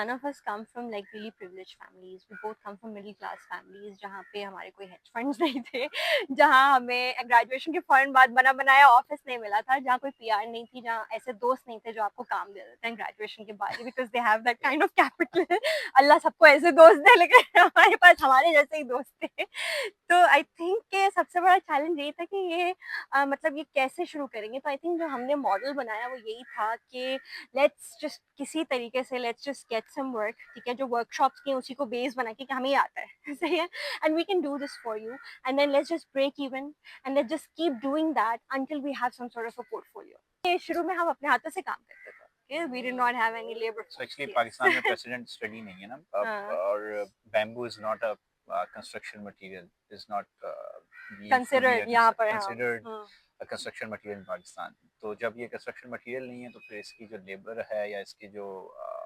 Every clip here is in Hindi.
None of us come from like really privileged families. We both come from middle class families जहाँ पे हमारे कोई hedge funds नहीं थे, जहाँ हमें ग्रेजुएशन के फौरन बाद बना बनाया ऑफिस नहीं मिला था, जहाँ कोई पीआर नहीं थी, जहाँ ऐसे दोस्त नहीं थे जो आपको काम दे देते हैं ग्रेजुएशन के बाद, because they have that kind of capital. Allah सबको ऐसे दोस्त दे, लेकिन हमारे पास हमारे जैसे ही दोस्त थे। तो आई थिंक कि सबसे बड़ा चैलेंज यही था कि ये मतलब ये कैसे शुरू करेंगे। तो आई थिंक जो हमने मॉडल बनाया वो यही था कि लेट्स जस्ट किसी तरीके से let's just get some work, ठीक है, जो वर्कशॉप्स की उसी को बेस बना के कि हमें आता है सही है, and we can do this for you, and then let's just break even and let's just keep doing that until we have some sort of a portfolio. ये शुरू में हम अपने हाथों से काम करते थे, we did not have any labour. So actually Pakistan में प्रेसिडेंट स्टडी नहीं है ना अब, हाँ, और bamboo is not a construction material, is not believed to be a considered यहाँ पर हाँ। considered a construction material in Pakistan. तो जब ये कंस्ट्रक्शन मटेरियल नहीं है तो फिर इसकी जो लेबर है या इसकी जो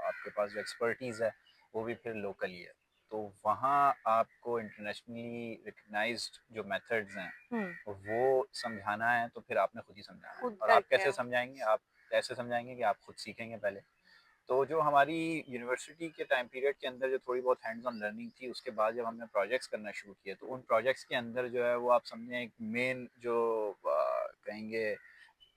आपके पास जो एक्सपर्टीज़ है वो भी फिर लोकल ही है। तो वहाँ आपको इंटरनेशनली रिकग्नाइज्ड जो मेथड्स हैं वो समझाना है, तो फिर आपने खुद ही समझाना है। खुद और आप करके कैसे समझाएंगे? आप कैसे समझाएंगे कि आप खुद सीखेंगे पहले। तो जो हमारी यूनिवर्सिटी के टाइम पीरियड के अंदर जो थोड़ी बहुत हैंड्स ऑन लर्निंग थी, उसके बाद जब हमने प्रोजेक्ट्स करना शुरू किए तो उन प्रोजेक्ट्स के अंदर जो है वो आप समझें एक मेन जो कहेंगे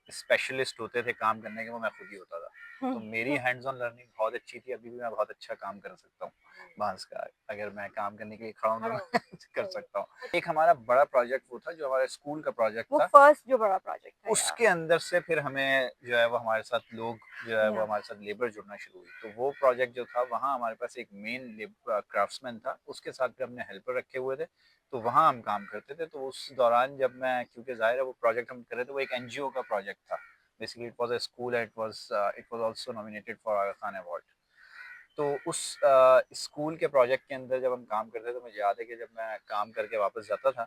स्पेशलिस्ट होते थे काम करने के, वो मैं खुद ही होता था। तो मेरी हैंड्स ऑन लर्निंग बहुत अच्छी थी, अभी भी मैं बहुत अच्छा काम कर सकता हूँ बांस का। अगर मैं काम करने के लिए खड़ा हूँ तो मैं कर सकता हूँ। एक हमारा बड़ा प्रोजेक्ट वो था जो हमारे स्कूल का प्रोजेक्ट वो था। फर्स्ट जो बड़ा प्रोजेक्ट था उसके अंदर से फिर हमें जो है वो हमारे साथ लोग जो है वो या हमारे साथ लेबर जुड़ना शुरू हुई। तो वो प्रोजेक्ट जो था वहाँ हमारे पास एक मेन क्राफ्ट्समैन था, उसके साथ फिर हमने हेल्पर रखे हुए थे। तो वहाँ हम काम करते थे। तो उस दौरान जब मैं, क्योंकि जाहिर है वो प्रोजेक्ट हम कर रहे थे वो एक एनजीओ का प्रोजेक्ट था। Basically it was a school and it was also nominated for Aga Khan award. तो उस स्कूल के प्रोजेक्ट के अंदर जब हम काम करते थे तो मुझे याद है कि जब मैं काम करके वापस जाता था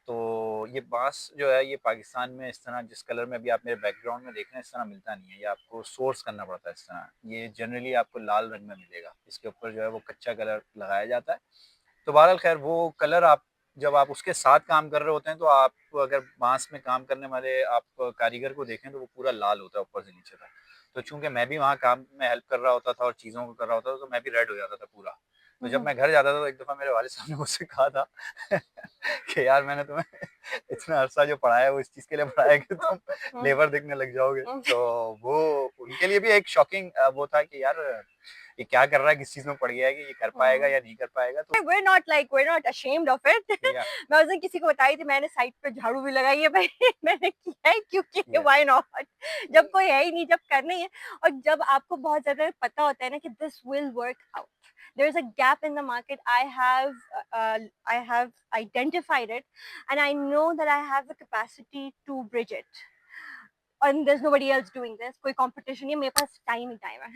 तो ये बांस जो है ये पाकिस्तान में इस तरह जिस कलर में अभी आप मेरे बैकग्राउंड में देख रहे हैं इस तरह मिलता नहीं है। ये आपको सोर्स करना पड़ता है इस तरह। ये जनरली आपको लाल रंग में मिलेगा, इसके ऊपर जो है वो कच्चा कलर लगाया जाता है। तो बहरहाल खैर वो कलर आप जब आप उसके साथ काम कर रहे होते हैं तो आप अगर बांस में काम करने वाले आप कारीगर को देखें तो वो पूरा लाल होता है ऊपर से नीचे तक। तो चूंकि मैं भी वहाँ काम में हेल्प कर रहा होता था और चीज़ों को कर रहा होता था तो मैं भी रेड हो जाता था पूरा। तो जब मैं घर जाता था तो एक दफ़ा मेरे वालिद साहब ने मुझसे कहा था कि यार मैंने तुम्हें इतना अरसा जो पढ़ाया है वो इस चीज़ के लिए पढ़ाया है कि तुम लेबर देखने लग जाओगे। तो वो उनके लिए भी एक शॉकिंग वो था कि यार ये क्या कर रहा है, किस चीज़ में पड़ गया है कि ये कर पाएगा या नहीं कर पाएगा। तो we're not ashamed of it। या मैं उस दिन किसी को बताई थी, मैंने साइट पे झाड़ू भी लगाई है भाई मैंने किया है क्योंकि या व्हाई नॉट, जब कोई है ही नहीं, जब करना ही है। और जब आपको बहुत ज्यादा पता होता है ना कि this will work out, there is a gap in the market, I have identified it and I know that I have the capacity to bridge it, and there's nobody else doing this, कोई competition नहीं है, मेरे पास टाइम ही टाइम है।